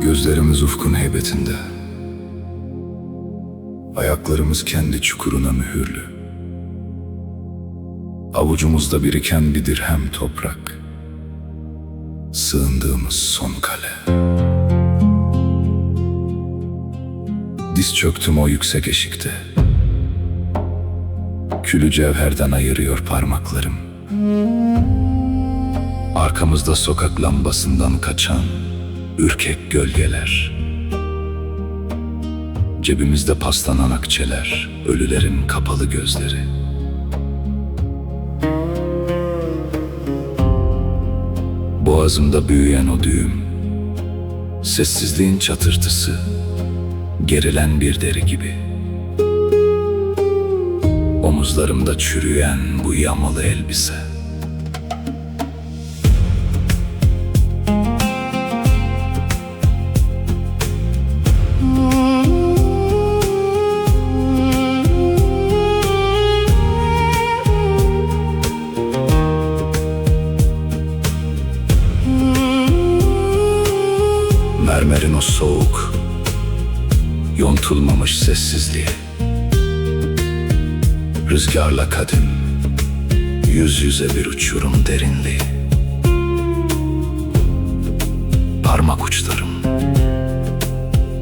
Gözlerimiz ufkun heybetinde. Ayaklarımız kendi çukuruna mühürlü. Avucumuzda biriken bir dirhem toprak. Sığındığımız son kale. Diz çöktüm o yüksek eşikte. Külü cevherden ayırıyor parmaklarım. Arkamızda sokak lambasından kaçan ürkek gölgeler. Cebimizde paslanan akçeler, ölülerin kapalı gözleri. Boğazımda büyüyen o düğüm, sessizliğin çatırtısı, gerilen bir deri gibi. Omuzlarımda çürüyen bu yamalı elbise. Mermerin o soğuk, yontulmamış sessizliği. Rüzgarla kadim, yüz yüze bir uçurum derinliği. Parmak uçlarım,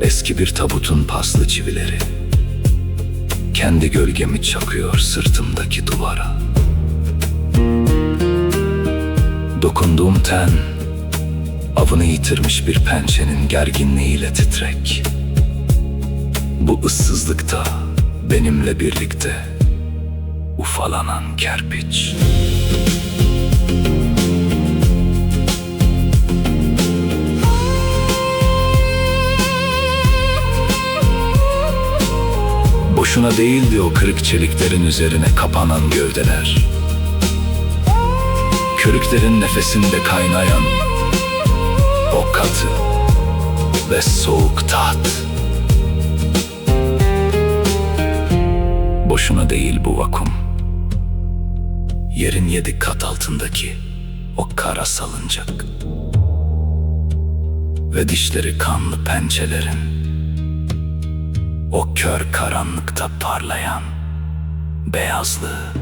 eski bir tabutun paslı çivileri. Kendi gölgemi çakıyor sırtımdaki duvara. Dokunduğum ten, avını yitirmiş bir pençenin gerginliğiyle titrek. Bu ıssızlıkta benimle birlikte ufalanan kerpiç. Boşuna değildi o kırık çeliklerin üzerine kapanan gövdeler. Körüklerin nefesinde kaynayan o katı ve soğuk tat. Boşuna değil bu vakum. Yerin 7 kat altındaki o kara salıncak. Ve dişleri kanlı pençelerin, o kör karanlıkta parlayan beyazlığı.